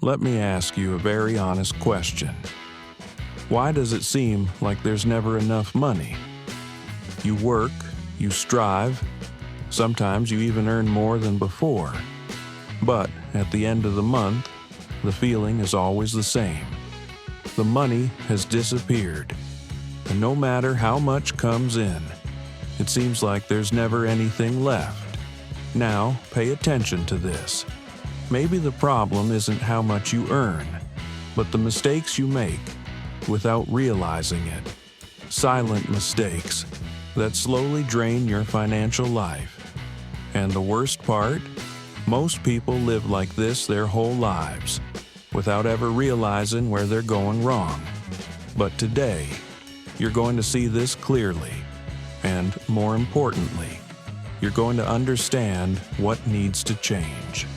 Let me ask you a very honest question. Why does it seem like there's never enough money? You work, you strive, sometimes you even earn more than before. But at the end of the month, the feeling is always the same. The money has disappeared, and no matter how much comes in, it seems like there's never anything left. Now, pay attention to this. Maybe the problem isn't how much you earn, but the mistakes you make without realizing it. Silent mistakes that slowly drain your financial life. And the worst part? Most people live like this their whole lives, without ever realizing where they're going wrong. But today, you're going to see this clearly, and more importantly, you're going to understand what needs to change.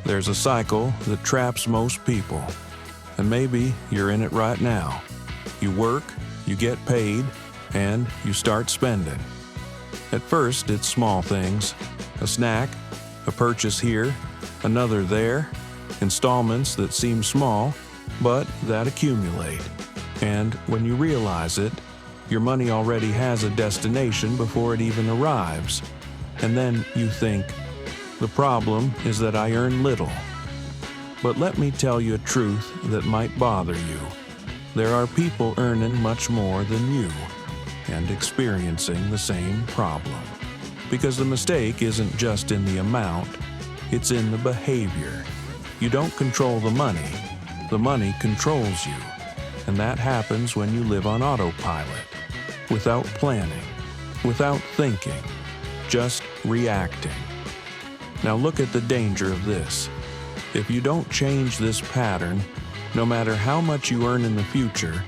There's a cycle that traps most people, and maybe you're in it right now. You work, you get paid, and you start spending. At first, it's small things: a snack, a purchase here, another there, installments that seem small, but that accumulate. And when you realize it, your money already has a destination before it even arrives. And then you think, the problem is that I earn little. But let me tell you a truth that might bother you. There are people earning much more than you and experiencing the same problem. Because the mistake isn't just in the amount, it's in the behavior. You don't control the money controls you. And that happens when you live on autopilot, without planning, without thinking, just reacting. Now look at the danger of this. If you don't change this pattern, no matter how much you earn in the future,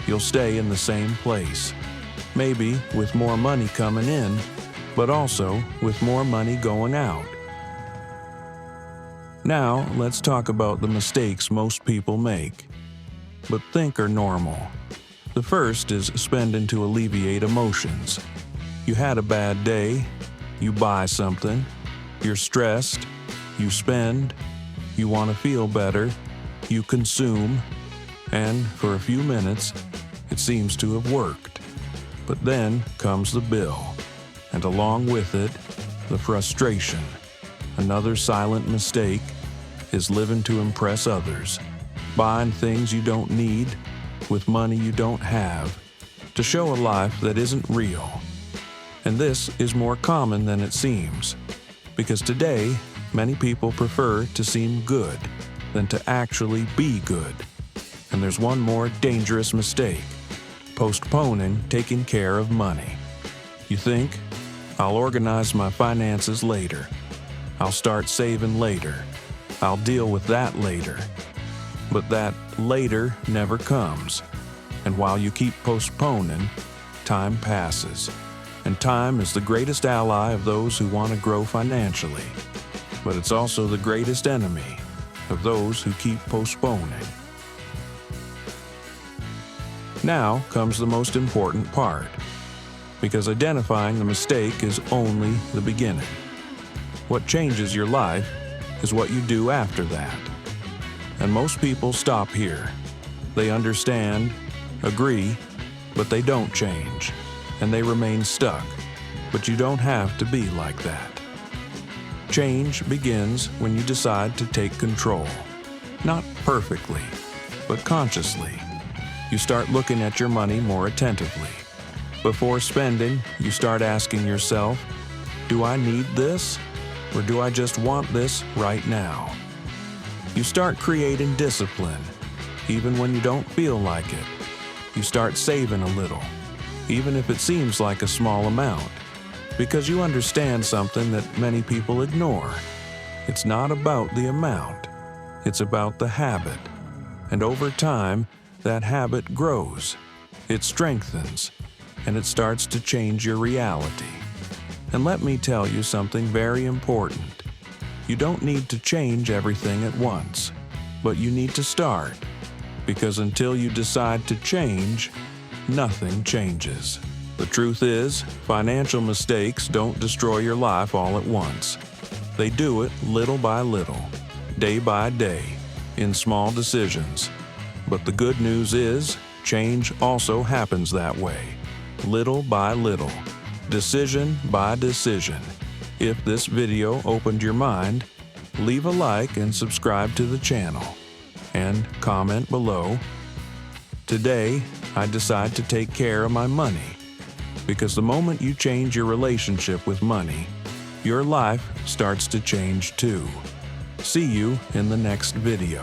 you'll stay in the same place. Maybe with more money coming in, but also with more money going out. Now let's talk about the mistakes most people make, but think are normal. The first is spending to alleviate emotions. You had a bad day, you buy something, you're stressed, you spend, you want to feel better, you consume, and for a few minutes, it seems to have worked. But then comes the bill, and along with it, the frustration. Another silent mistake is living to impress others, buying things you don't need with money you don't have, to show a life that isn't real. And this is more common than it seems, because today, many people prefer to seem good than to actually be good. And there's one more dangerous mistake: postponing taking care of money. You think, I'll organize my finances later. I'll start saving later. I'll deal with that later. But that later never comes. And while you keep postponing, time passes. And time is the greatest ally of those who want to grow financially. But it's also the greatest enemy of those who keep postponing. Now comes the most important part, because identifying the mistake is only the beginning. What changes your life is what you do after that. And most people stop here. They understand, agree, but they don't change, and they remain stuck. But you don't have to be like that. Change begins when you decide to take control. Not perfectly, but consciously. You start looking at your money more attentively. Before spending, you start asking yourself, do I need this? Or do I just want this right now? You start creating discipline, even when you don't feel like it. You start saving a little, even if it seems like a small amount, because you understand something that many people ignore. It's not about the amount, it's about the habit. And over time, that habit grows, it strengthens, and it starts to change your reality. And let me tell you something very important. You don't need to change everything at once, but you need to start, because until you decide to change, nothing changes. The truth is, financial mistakes don't destroy your life all at once. They do it little by little. day by day, in small decisions. But the good news is, change also happens that way, little by little, decision by decision. If this video opened your mind, leave a like and subscribe to the channel. And comment below. Today, I decide to take care of my money. Because the moment you change your relationship with money, your life starts to change too. See you in the next video.